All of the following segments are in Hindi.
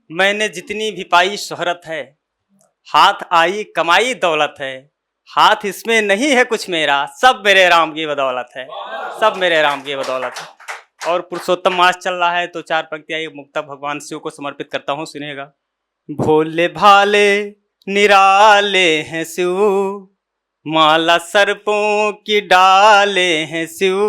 मैंने जितनी भी पाई शोहरत है, हाथ आई कमाई दौलत है, हाथ इसमें नहीं है कुछ मेरा, सब मेरे राम की बदौलत है, सब मेरे राम की बदौलत है। और पुरुषोत्तम मास चल रहा है तो चार पंक्तियां ये मुक्तक भगवान शिव को समर्पित करता हूँ, सुनिएगा। भोले भाले निराले हैं शिव, माला सर्पों की डाले हैं शिव,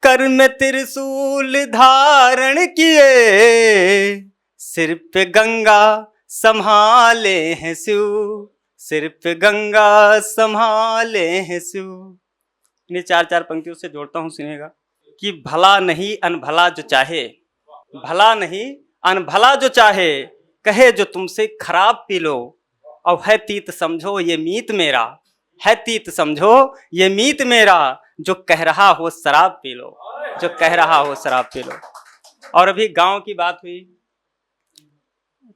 कर में त्रिशूल धारण किए, सिर पे गंगा संभाले हैं शिव, सिर पे गंगा संभाले हैं शिव। इन्हें चार चार पंक्तियों से जोड़ता हूँ, सुनिएगा कि भला नहीं अनभला जो चाहे, भला नहीं अनभला जो चाहे, कहे जो तुमसे खराब पी लो, अब है तीत समझो ये मीत मेरा, है तीत समझो ये मीत मेरा, जो कह रहा हो शराब पी लो, जो कह रहा हो शराब पी लो। और अभी गांव की बात हुई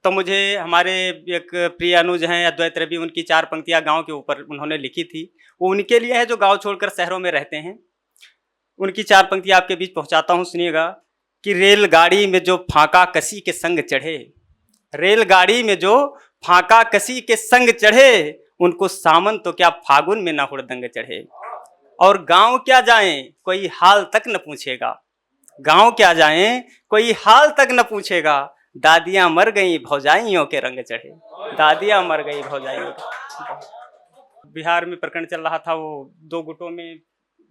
तो मुझे हमारे एक प्रिय अनुज हैं अद्वैत रवि, उनकी चार पंक्तियां गांव के ऊपर उन्होंने लिखी थी, वो उनके लिए है जो गांव छोड़कर शहरों में रहते हैं। उनकी चार पंक्तियां आपके बीच पहुंचाता हूं, सुनिएगा कि रेलगाड़ी में जो फाका कसी के संग चढ़े, रेलगाड़ी में जो फाका कसी के संग चढ़े, उनको सामन तो क्या फागुन में ना हुड़दंग चढ़े। और गांव क्या जाएं कोई हाल तक न पूछेगा, गांव क्या जाएं कोई हाल तक न पूछेगा, दादियां मर गई भौजाइयों के रंग चढ़े, दादियां मर गई भौजाइयों के। बिहार में प्रकरण चल रहा था, वो दो गुटों में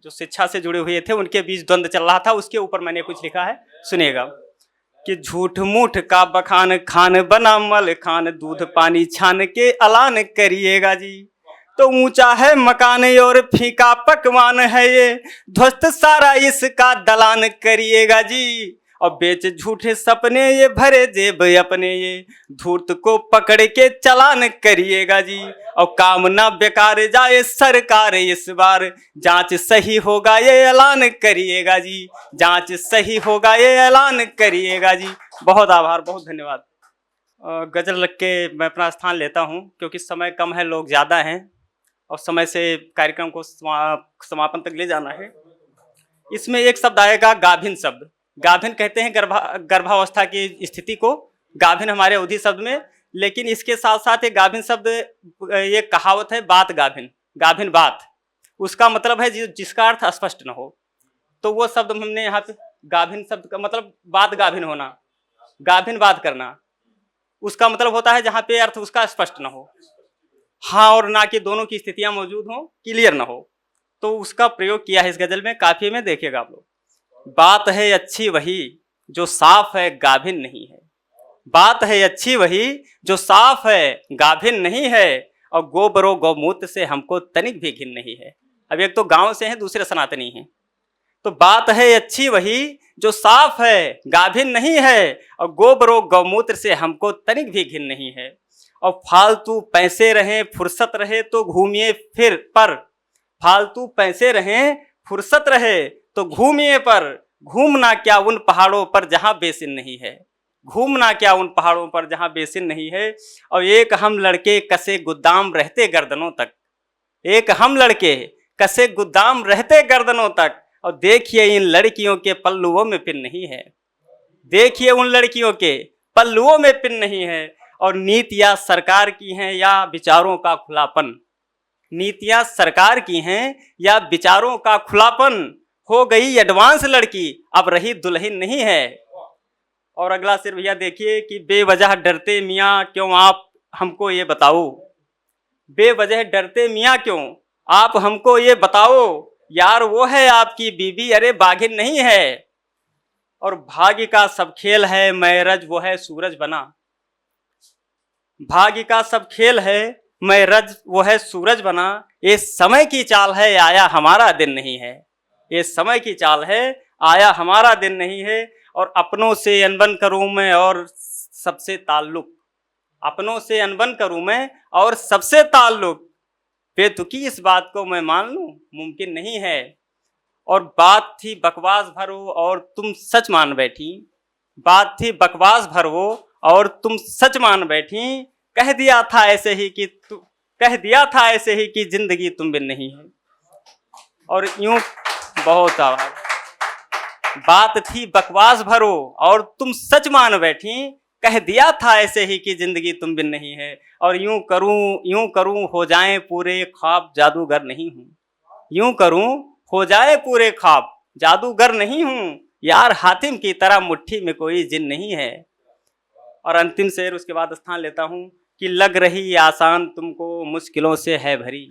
जो शिक्षा से जुड़े हुए थे उनके बीच द्वंद्व चल रहा था, उसके ऊपर मैंने कुछ लिखा है, सुनिएगा कि झूठ मूठ का बखान खान बना मल खान, दूध पानी छान के अलान करिएगा जी, तो ऊंचा है मकान और फीका पकवान है ये, ध्वस्त सारा इसका दलान करिएगा जी, और बेच झूठे सपने ये भरे जेब अपने ये, धूर्त को पकड़ के चलान करिएगा जी, और काम ना बेकार जाए सरकार इस बार, जांच सही होगा ये ऐलान करिएगा जी, जांच सही होगा ये ऐलान करिएगा जी। बहुत आभार, बहुत धन्यवाद। गजल लग के मैं अपना स्थान लेता हूँ क्योंकि समय कम है, लोग ज़्यादा हैं और समय से कार्यक्रम को समापन तक ले जाना है। इसमें एक शब्द आएगा गाभिन शब्द। गाभिन कहते हैं गर्भावस्था की स्थिति को, गाभिन हमारे अवधि शब्द में, लेकिन इसके साथ साथ एक गाभिन शब्द, ये कहावत है बात गाभिन, गाभिन बात, उसका मतलब है जिसका अर्थ स्पष्ट न हो, तो वो शब्द हमने यहाँ पे गाभिन शब्द का मतलब बात गाभिन होना, गाभिन बात करना, उसका मतलब होता है जहाँ पे अर्थ उसका स्पष्ट न हो, हाँ और ना कि दोनों की स्थितियां मौजूद हों, क्लियर ना हो, तो उसका प्रयोग किया है इस गजल में, काफी में देखिएगा आप लोग। बात है अच्छी वही जो साफ है गाभिन नहीं है, बात है अच्छी वही जो साफ है गाभिन नहीं है, और गोबरो गौमूत्र से हमको तनिक भी घिन नहीं है। अब एक तो गांव से हैं, दूसरे सनातनी हैं, तो बात है अच्छी वही जो साफ है गाभिन नहीं है, और गोबरो गौमूत्र से हमको तनिक भी घिन नहीं है, और फालतू पैसे रहें फुर्सत रहे तो घूमिए फिर पर, फालतू पैसे रहें फुर्सत रहे तो घूमिए पर, घूमना क्या उन पहाड़ों पर जहां बेसिन नहीं है, घूमना क्या उन पहाड़ों पर जहां बेसिन नहीं है, और एक हम लड़के कसे गुद्दाम रहते गर्दनों तक, एक हम लड़के कसे गुद्दाम रहते गर्दनों तक, और देखिए इन लड़कियों के पल्लुओं में पिन नहीं है, देखिए उन लड़कियों के पल्लुओं में पिन नहीं है, और नीतियां सरकार की हैं या विचारों का खुलापन, नीतियां सरकार की हैं या विचारों का खुलापन, हो गई एडवांस लड़की अब रही दुल्हन नहीं है। और अगला शेर भैया देखिए कि बेवजह डरते मियाँ क्यों आप हमको ये बताओ, बेवजह डरते मियाँ क्यों आप हमको ये बताओ, यार वो है आपकी बीबी अरे बाघिन नहीं है, और भाग्य का सब खेल है मैं रज वो है सूरज बना, भाग्य का सब खेल है मैं रज वो है सूरज बना, ये समय की चाल है आया हमारा दिन नहीं है, ये समय की चाल है आया हमारा दिन नहीं है, और अपनों से अनबन करूं मैं और सबसे ताल्लुक, अपनों से अनबन करूं मैं और सबसे ताल्लुक, बेतुकी इस बात को मैं मान लूं मुमकिन नहीं है, और बात थी बकवास भर वो और तुम सच मान बैठी, बात थी बकवास भर वो और तुम सच मान बैठी, कह दिया था ऐसे ही कि कह दिया था ऐसे ही कि जिंदगी तुम बिन नहीं है। और यूं बहुत आभार। बात थी बकवास भरो और तुम सच मान बैठी, कह दिया था ऐसे ही कि जिंदगी तुम बिन नहीं है। और यूं करूं हो जाएं पूरे ख्वाब, जादूगर नहीं हूं। यूं करूं हो जाए पूरे ख्वाब, जादूगर नहीं हूं। यार हातिम की तरह मुट्ठी में कोई जिन नहीं है। और अंतिम शेर उसके बाद स्थान लेता हूं कि लग रही आसान तुमको मुश्किलों से है भरी।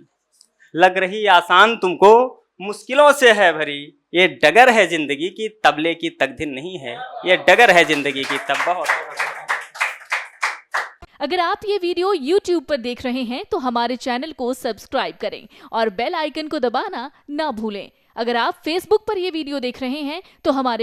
लग रही आसान तुमको मुश्किलों से है भरी। ये डगर है जिंदगी की, तबले की तकदीर नहीं है। ये डगर है जिंदगी की तब बहुत। अगर आप ये वीडियो YouTube पर देख रहे हैं तो हमारे चैनल को सब्सक्राइब करें और बेल आइकन को दबाना ना भूलें। अगर आप Facebook पर ये वीडियो देख रहे हैं तो हमारे